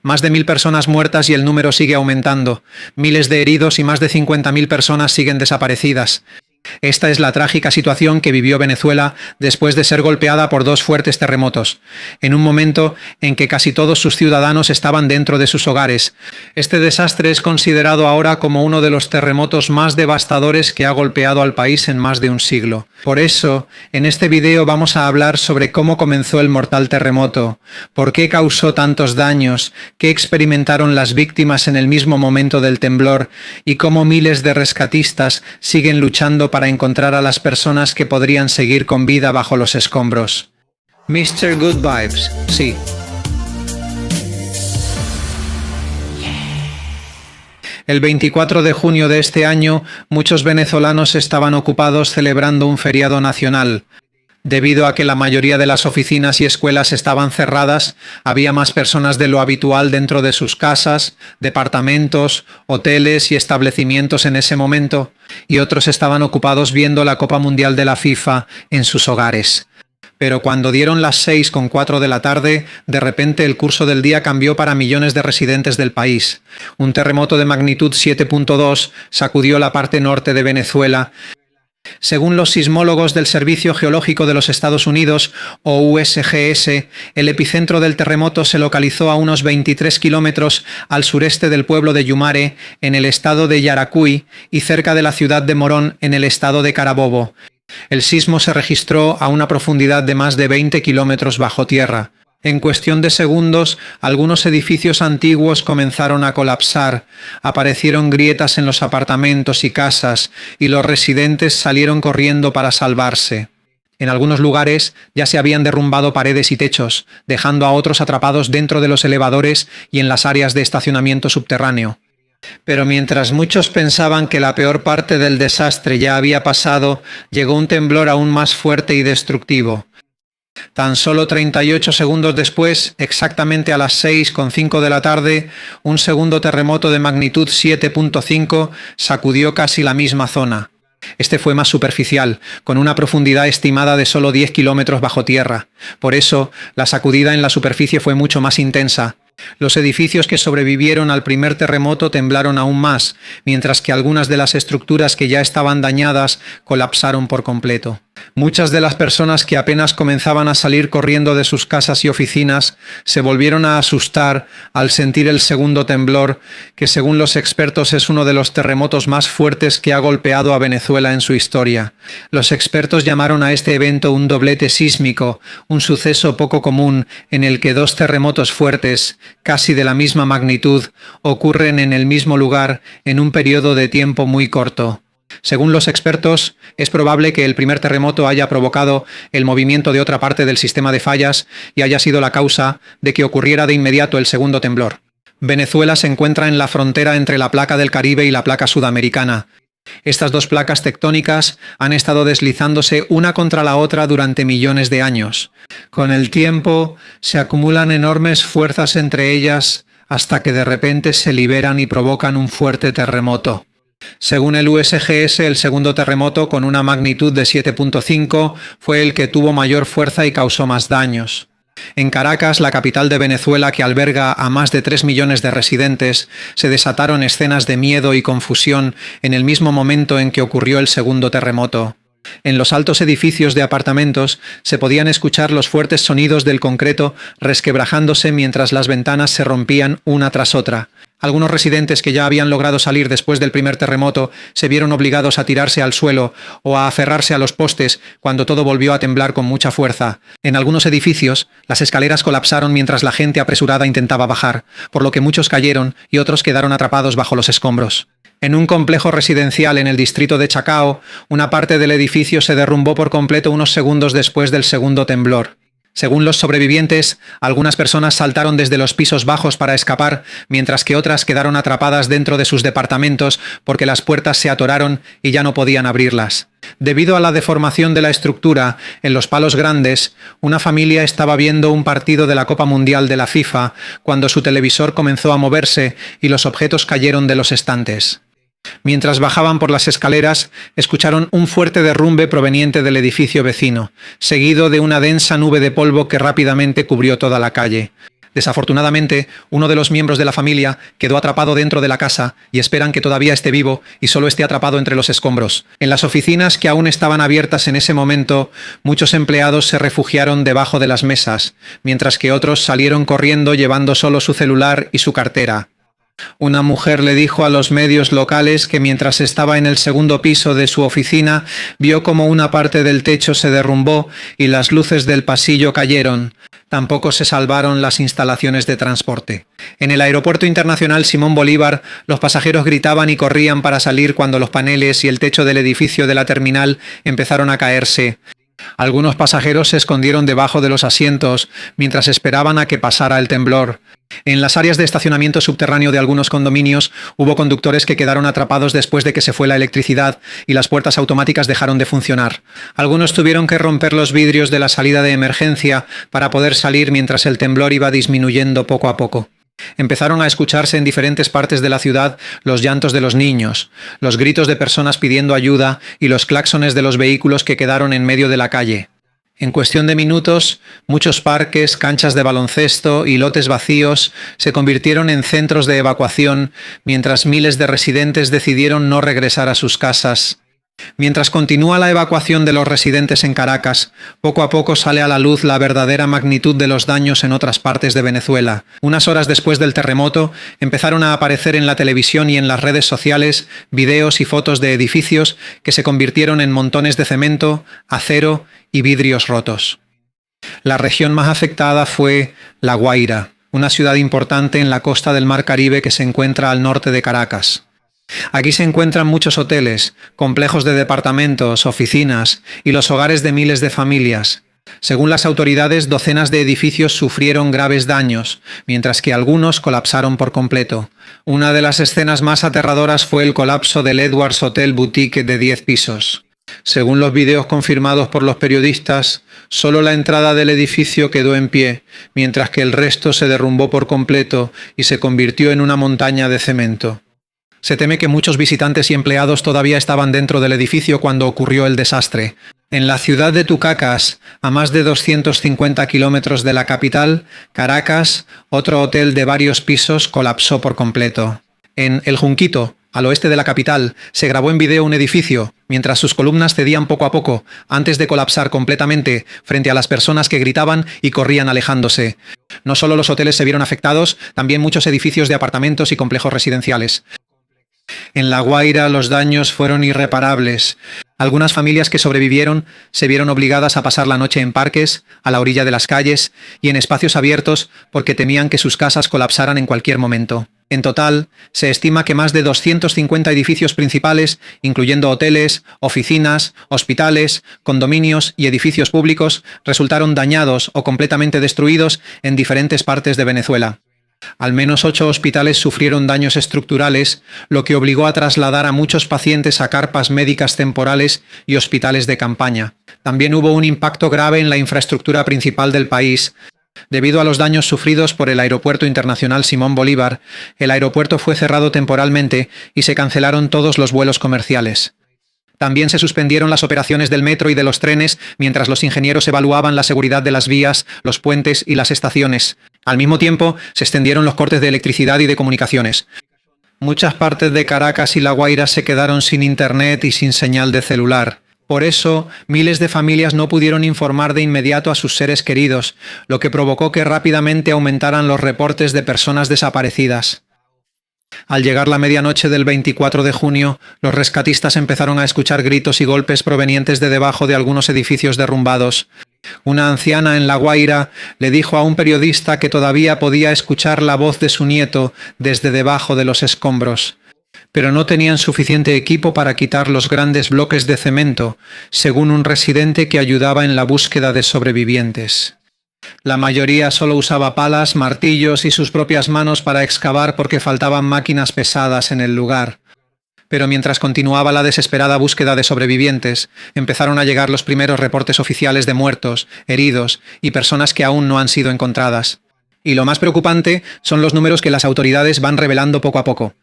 Más de 1000 personas muertas y el número sigue aumentando. Miles de heridos y más de 50.000 personas siguen desaparecidas. Esta es la trágica situación que vivió Venezuela después de ser golpeada por 2 fuertes terremotos, en un momento en que casi todos sus ciudadanos estaban dentro de sus hogares. Este desastre es considerado ahora como uno de los terremotos más devastadores que ha golpeado al país en más de un siglo. Por eso, en este video vamos a hablar sobre cómo comenzó el mortal terremoto, por qué causó tantos daños, qué experimentaron las víctimas en el mismo momento del temblor y cómo miles de rescatistas siguen luchando para encontrar a las personas que podrían seguir con vida bajo los escombros. Mr. Good Vibes, sí. El 24 de junio de este año, muchos venezolanos estaban ocupados celebrando un feriado nacional. Debido a que la mayoría de las oficinas y escuelas estaban cerradas, había más personas de lo habitual dentro de sus casas, departamentos, hoteles y establecimientos en ese momento, y otros estaban ocupados viendo la Copa Mundial de la FIFA en sus hogares. Pero cuando dieron las 6:04 de la tarde, de repente el curso del día cambió para millones de residentes del país. Un terremoto de magnitud 7.2 sacudió la parte norte de Venezuela. Según los sismólogos del Servicio Geológico de los Estados Unidos, o USGS, el epicentro del terremoto se localizó a unos 23 kilómetros al sureste del pueblo de Yumare, en el estado de Yaracuy, y cerca de la ciudad de Morón, en el estado de Carabobo. El sismo se registró a una profundidad de más de 20 kilómetros bajo tierra. En cuestión de segundos, algunos edificios antiguos comenzaron a colapsar, aparecieron grietas en los apartamentos y casas, y los residentes salieron corriendo para salvarse. En algunos lugares ya se habían derrumbado paredes y techos, dejando a otros atrapados dentro de los elevadores y en las áreas de estacionamiento subterráneo. Pero mientras muchos pensaban que la peor parte del desastre ya había pasado, llegó un temblor aún más fuerte y destructivo. Tan solo 38 segundos después, exactamente a las 6:05 de la tarde, un segundo terremoto de magnitud 7.5 sacudió casi la misma zona. Este fue más superficial, con una profundidad estimada de solo 10 kilómetros bajo tierra. Por eso, la sacudida en la superficie fue mucho más intensa. Los edificios que sobrevivieron al primer terremoto temblaron aún más, mientras que algunas de las estructuras que ya estaban dañadas colapsaron por completo. Muchas de las personas que apenas comenzaban a salir corriendo de sus casas y oficinas se volvieron a asustar al sentir el segundo temblor, que según los expertos es uno de los terremotos más fuertes que ha golpeado a Venezuela en su historia. Los expertos llamaron a este evento un doblete sísmico, un suceso poco común en el que 2 terremotos fuertes, casi de la misma magnitud, ocurren en el mismo lugar en un periodo de tiempo muy corto. Según los expertos, es probable que el primer terremoto haya provocado el movimiento de otra parte del sistema de fallas y haya sido la causa de que ocurriera de inmediato el segundo temblor. Venezuela se encuentra en la frontera entre la placa del Caribe y la placa sudamericana. Estas 2 placas tectónicas han estado deslizándose una contra la otra durante millones de años. Con el tiempo, se acumulan enormes fuerzas entre ellas hasta que de repente se liberan y provocan un fuerte terremoto. Según el USGS, el segundo terremoto, con una magnitud de 7.5, fue el que tuvo mayor fuerza y causó más daños. En Caracas, la capital de Venezuela, que alberga a más de 3 millones de residentes, se desataron escenas de miedo y confusión en el mismo momento en que ocurrió el segundo terremoto. En los altos edificios de apartamentos se podían escuchar los fuertes sonidos del concreto resquebrajándose mientras las ventanas se rompían una tras otra. Algunos residentes que ya habían logrado salir después del primer terremoto se vieron obligados a tirarse al suelo o a aferrarse a los postes cuando todo volvió a temblar con mucha fuerza. En algunos edificios, las escaleras colapsaron mientras la gente apresurada intentaba bajar, por lo que muchos cayeron y otros quedaron atrapados bajo los escombros. En un complejo residencial en el distrito de Chacao, una parte del edificio se derrumbó por completo unos segundos después del segundo temblor. Según los sobrevivientes, algunas personas saltaron desde los pisos bajos para escapar, mientras que otras quedaron atrapadas dentro de sus departamentos porque las puertas se atoraron y ya no podían abrirlas. Debido a la deformación de la estructura, en los palos grandes, una familia estaba viendo un partido de la Copa Mundial de la FIFA cuando su televisor comenzó a moverse y los objetos cayeron de los estantes. Mientras bajaban por las escaleras, escucharon un fuerte derrumbe proveniente del edificio vecino, seguido de una densa nube de polvo que rápidamente cubrió toda la calle. Desafortunadamente, uno de los miembros de la familia quedó atrapado dentro de la casa y esperan que todavía esté vivo y solo esté atrapado entre los escombros. En las oficinas que aún estaban abiertas en ese momento, muchos empleados se refugiaron debajo de las mesas, mientras que otros salieron corriendo llevando solo su celular y su cartera. Una mujer le dijo a los medios locales que mientras estaba en el segundo piso de su oficina, vio como una parte del techo se derrumbó y las luces del pasillo cayeron. Tampoco se salvaron las instalaciones de transporte. En el Aeropuerto Internacional Simón Bolívar, los pasajeros gritaban y corrían para salir cuando los paneles y el techo del edificio de la terminal empezaron a caerse. Algunos pasajeros se escondieron debajo de los asientos mientras esperaban a que pasara el temblor. En las áreas de estacionamiento subterráneo de algunos condominios hubo conductores que quedaron atrapados después de que se fue la electricidad y las puertas automáticas dejaron de funcionar. Algunos tuvieron que romper los vidrios de la salida de emergencia para poder salir mientras el temblor iba disminuyendo poco a poco. Empezaron a escucharse en diferentes partes de la ciudad los llantos de los niños, los gritos de personas pidiendo ayuda y los claxones de los vehículos que quedaron en medio de la calle. En cuestión de minutos, muchos parques, canchas de baloncesto y lotes vacíos se convirtieron en centros de evacuación, mientras miles de residentes decidieron no regresar a sus casas. Mientras continúa la evacuación de los residentes en Caracas, poco a poco sale a la luz la verdadera magnitud de los daños en otras partes de Venezuela. Unas horas después del terremoto, empezaron a aparecer en la televisión y en las redes sociales videos y fotos de edificios que se convirtieron en montones de cemento, acero y vidrios rotos. La región más afectada fue La Guaira, una ciudad importante en la costa del Mar Caribe que se encuentra al norte de Caracas. Aquí se encuentran muchos hoteles, complejos de departamentos, oficinas y los hogares de miles de familias. Según las autoridades, docenas de edificios sufrieron graves daños, mientras que algunos colapsaron por completo. Una de las escenas más aterradoras fue el colapso del Edwards Hotel Boutique de 10 pisos. Según los videos confirmados por los periodistas, solo la entrada del edificio quedó en pie, mientras que el resto se derrumbó por completo y se convirtió en una montaña de cemento. Se teme que muchos visitantes y empleados todavía estaban dentro del edificio cuando ocurrió el desastre. En la ciudad de Tucacas, a más de 250 kilómetros de la capital, Caracas, otro hotel de varios pisos colapsó por completo. En El Junquito, al oeste de la capital, se grabó en video un edificio, mientras sus columnas cedían poco a poco, antes de colapsar completamente frente a las personas que gritaban y corrían alejándose. No solo los hoteles se vieron afectados, también muchos edificios de apartamentos y complejos residenciales. En La Guaira los daños fueron irreparables. Algunas familias que sobrevivieron se vieron obligadas a pasar la noche en parques, a la orilla de las calles y en espacios abiertos porque temían que sus casas colapsaran en cualquier momento. En total, se estima que más de 250 edificios principales, incluyendo hoteles, oficinas, hospitales, condominios y edificios públicos, resultaron dañados o completamente destruidos en diferentes partes de Venezuela. Al menos 8 hospitales sufrieron daños estructurales, lo que obligó a trasladar a muchos pacientes a carpas médicas temporales y hospitales de campaña. También hubo un impacto grave en la infraestructura principal del país. Debido a los daños sufridos por el Aeropuerto Internacional Simón Bolívar, el aeropuerto fue cerrado temporalmente y se cancelaron todos los vuelos comerciales. También se suspendieron las operaciones del metro y de los trenes mientras los ingenieros evaluaban la seguridad de las vías, los puentes y las estaciones. Al mismo tiempo, se extendieron los cortes de electricidad y de comunicaciones. Muchas partes de Caracas y La Guaira se quedaron sin internet y sin señal de celular. Por eso, miles de familias no pudieron informar de inmediato a sus seres queridos, lo que provocó que rápidamente aumentaran los reportes de personas desaparecidas. Al llegar la medianoche del 24 de junio, los rescatistas empezaron a escuchar gritos y golpes provenientes de debajo de algunos edificios derrumbados. Una anciana en La Guaira le dijo a un periodista que todavía podía escuchar la voz de su nieto desde debajo de los escombros. Pero no tenían suficiente equipo para quitar los grandes bloques de cemento, según un residente que ayudaba en la búsqueda de sobrevivientes. La mayoría solo usaba palas, martillos y sus propias manos para excavar porque faltaban máquinas pesadas en el lugar. Pero mientras continuaba la desesperada búsqueda de sobrevivientes, empezaron a llegar los primeros reportes oficiales de muertos, heridos y personas que aún no han sido encontradas. Y lo más preocupante son los números que las autoridades van revelando poco a poco.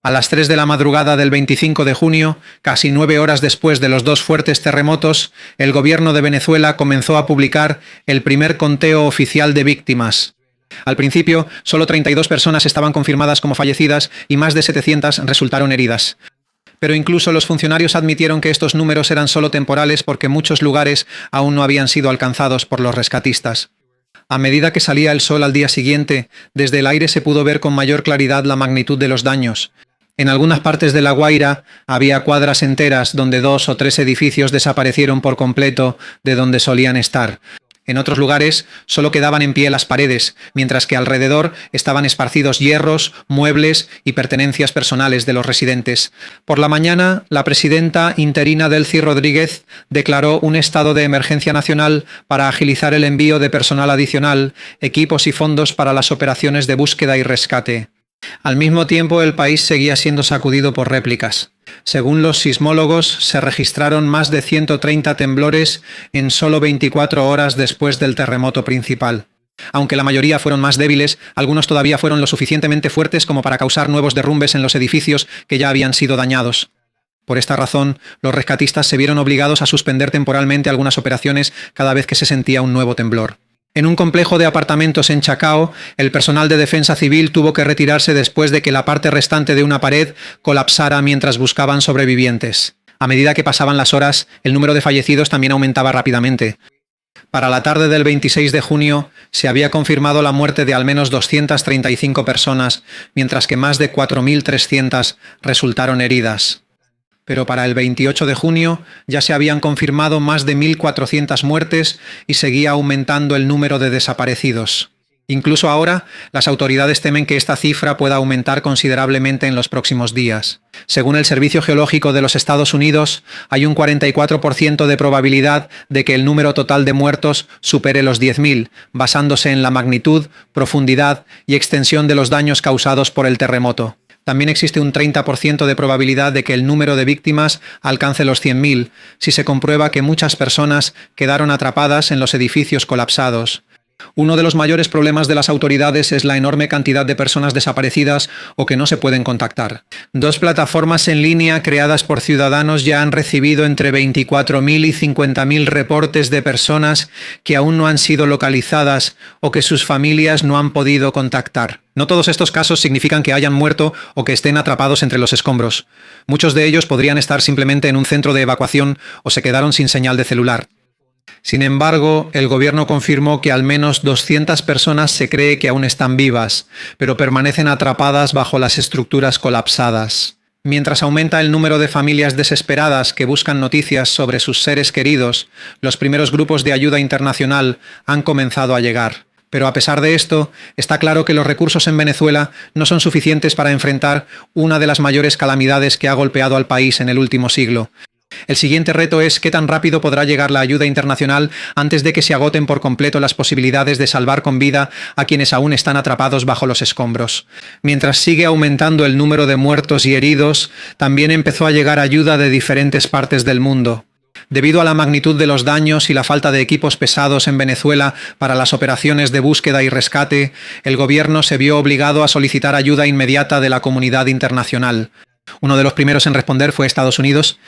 A las 3 de la madrugada del 25 de junio, casi 9 horas después de los 2 fuertes terremotos, el gobierno de Venezuela comenzó a publicar el primer conteo oficial de víctimas. Al principio, solo 32 personas estaban confirmadas como fallecidas y más de 700 resultaron heridas. Pero incluso los funcionarios admitieron que estos números eran solo temporales porque muchos lugares aún no habían sido alcanzados por los rescatistas. A medida que salía el sol al día siguiente, desde el aire se pudo ver con mayor claridad la magnitud de los daños. En algunas partes de La Guaira había cuadras enteras donde 2 o 3 edificios desaparecieron por completo de donde solían estar. En otros lugares solo quedaban en pie las paredes, mientras que alrededor estaban esparcidos hierros, muebles y pertenencias personales de los residentes. Por la mañana, la presidenta interina Delcy Rodríguez declaró un estado de emergencia nacional para agilizar el envío de personal adicional, equipos y fondos para las operaciones de búsqueda y rescate. Al mismo tiempo, el país seguía siendo sacudido por réplicas. Según los sismólogos, se registraron más de 130 temblores en solo 24 horas después del terremoto principal. Aunque la mayoría fueron más débiles, algunos todavía fueron lo suficientemente fuertes como para causar nuevos derrumbes en los edificios que ya habían sido dañados. Por esta razón, los rescatistas se vieron obligados a suspender temporalmente algunas operaciones cada vez que se sentía un nuevo temblor. En un complejo de apartamentos en Chacao, el personal de defensa civil tuvo que retirarse después de que la parte restante de una pared colapsara mientras buscaban sobrevivientes. A medida que pasaban las horas, el número de fallecidos también aumentaba rápidamente. Para la tarde del 26 de junio, se había confirmado la muerte de al menos 235 personas, mientras que más de 4.300 resultaron heridas. Pero para el 28 de junio ya se habían confirmado más de 1.400 muertes y seguía aumentando el número de desaparecidos. Incluso ahora, las autoridades temen que esta cifra pueda aumentar considerablemente en los próximos días. Según el Servicio Geológico de los Estados Unidos, hay un 44% de probabilidad de que el número total de muertos supere los 10.000, basándose en la magnitud, profundidad y extensión de los daños causados por el terremoto. También existe un 30% de probabilidad de que el número de víctimas alcance los 100.000, si se comprueba que muchas personas quedaron atrapadas en los edificios colapsados. Uno de los mayores problemas de las autoridades es la enorme cantidad de personas desaparecidas o que no se pueden contactar. 2 plataformas en línea creadas por ciudadanos ya han recibido entre 24.000 y 50.000 reportes de personas que aún no han sido localizadas o que sus familias no han podido contactar. No todos estos casos significan que hayan muerto o que estén atrapados entre los escombros. Muchos de ellos podrían estar simplemente en un centro de evacuación o se quedaron sin señal de celular. Sin embargo, el gobierno confirmó que al menos 200 personas se cree que aún están vivas, pero permanecen atrapadas bajo las estructuras colapsadas. Mientras aumenta el número de familias desesperadas que buscan noticias sobre sus seres queridos, los primeros grupos de ayuda internacional han comenzado a llegar. Pero a pesar de esto, está claro que los recursos en Venezuela no son suficientes para enfrentar una de las mayores calamidades que ha golpeado al país en el último siglo. El siguiente reto es qué tan rápido podrá llegar la ayuda internacional antes de que se agoten por completo las posibilidades de salvar con vida a quienes aún están atrapados bajo los escombros. Mientras sigue aumentando el número de muertos y heridos, también empezó a llegar ayuda de diferentes partes del mundo. Debido a la magnitud de los daños y la falta de equipos pesados en Venezuela para las operaciones de búsqueda y rescate, el gobierno se vio obligado a solicitar ayuda inmediata de la comunidad internacional. Uno de los primeros en responder fue Estados Unidos.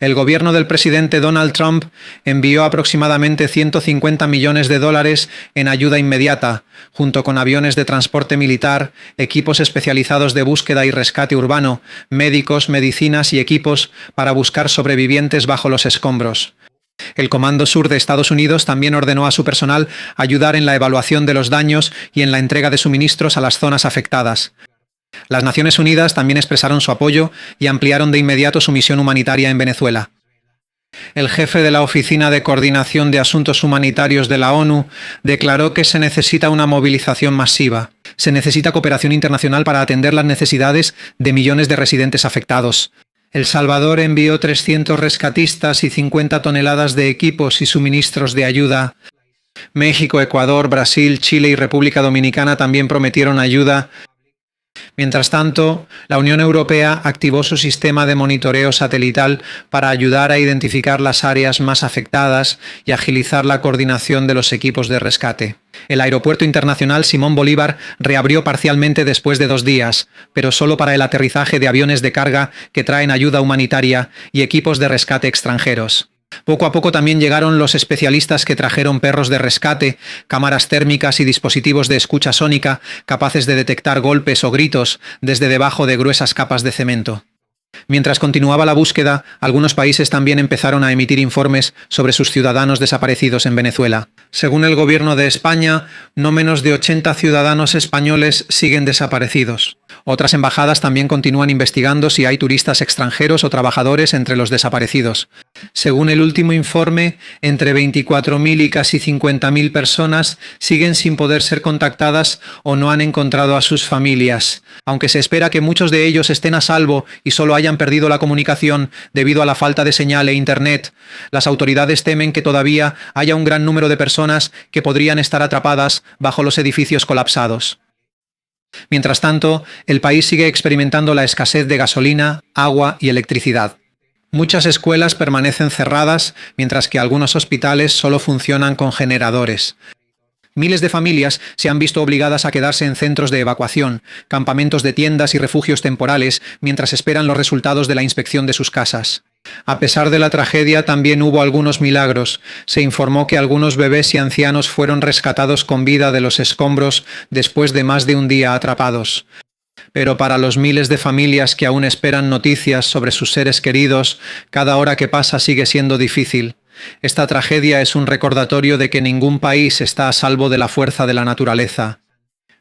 El gobierno del presidente Donald Trump envió aproximadamente $150 millones en ayuda inmediata, junto con aviones de transporte militar, equipos especializados de búsqueda y rescate urbano, médicos, medicinas y equipos para buscar sobrevivientes bajo los escombros. El Comando Sur de Estados Unidos también ordenó a su personal ayudar en la evaluación de los daños y en la entrega de suministros a las zonas afectadas. Las Naciones Unidas también expresaron su apoyo y ampliaron de inmediato su misión humanitaria en Venezuela. El jefe de la Oficina de Coordinación de Asuntos Humanitarios de la ONU declaró que se necesita una movilización masiva. Se necesita cooperación internacional para atender las necesidades de millones de residentes afectados. El Salvador envió 300 rescatistas y 50 toneladas de equipos y suministros de ayuda. México, Ecuador, Brasil, Chile y República Dominicana también prometieron ayuda. Mientras tanto, la Unión Europea activó su sistema de monitoreo satelital para ayudar a identificar las áreas más afectadas y agilizar la coordinación de los equipos de rescate. El Aeropuerto Internacional Simón Bolívar reabrió parcialmente después de 2 días, pero solo para el aterrizaje de aviones de carga que traen ayuda humanitaria y equipos de rescate extranjeros. Poco a poco también llegaron los especialistas que trajeron perros de rescate, cámaras térmicas y dispositivos de escucha sónica capaces de detectar golpes o gritos desde debajo de gruesas capas de cemento. Mientras continuaba la búsqueda, algunos países también empezaron a emitir informes sobre sus ciudadanos desaparecidos en Venezuela. Según el gobierno de España, no menos de 80 ciudadanos españoles siguen desaparecidos. Otras embajadas también continúan investigando si hay turistas extranjeros o trabajadores entre los desaparecidos. Según el último informe, entre 24.000 y casi 50.000 personas siguen sin poder ser contactadas o no han encontrado a sus familias. Aunque se espera que muchos de ellos estén a salvo y solo hayan perdido la comunicación debido a la falta de señal e internet, las autoridades temen que todavía haya un gran número de personas que podrían estar atrapadas bajo los edificios colapsados. Mientras tanto, el país sigue experimentando la escasez de gasolina, agua y electricidad. Muchas escuelas permanecen cerradas, mientras que algunos hospitales solo funcionan con generadores. Miles de familias se han visto obligadas a quedarse en centros de evacuación, campamentos de tiendas y refugios temporales mientras esperan los resultados de la inspección de sus casas. A pesar de la tragedia, también hubo algunos milagros. Se informó que algunos bebés y ancianos fueron rescatados con vida de los escombros después de más de un día atrapados. Pero para los miles de familias que aún esperan noticias sobre sus seres queridos, cada hora que pasa sigue siendo difícil. Esta tragedia es un recordatorio de que ningún país está a salvo de la fuerza de la naturaleza.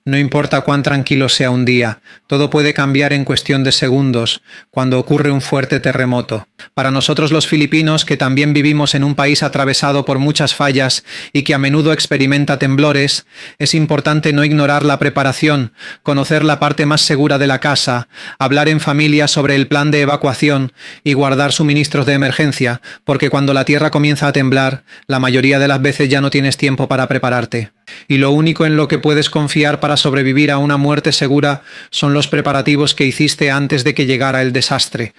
No importa cuán tranquilo sea un día, todo puede cambiar en cuestión de segundos, cuando ocurre un fuerte terremoto. Para nosotros los filipinos, que también vivimos en un país atravesado por muchas fallas y que a menudo experimenta temblores, es importante no ignorar la preparación, conocer la parte más segura de la casa, hablar en familia sobre el plan de evacuación y guardar suministros de emergencia, porque cuando la tierra comienza a temblar, la mayoría de las veces ya no tienes tiempo para prepararte. Y lo único en lo que puedes confiar para sobrevivir a una muerte segura son los preparativos que hiciste antes de que llegara el desastre,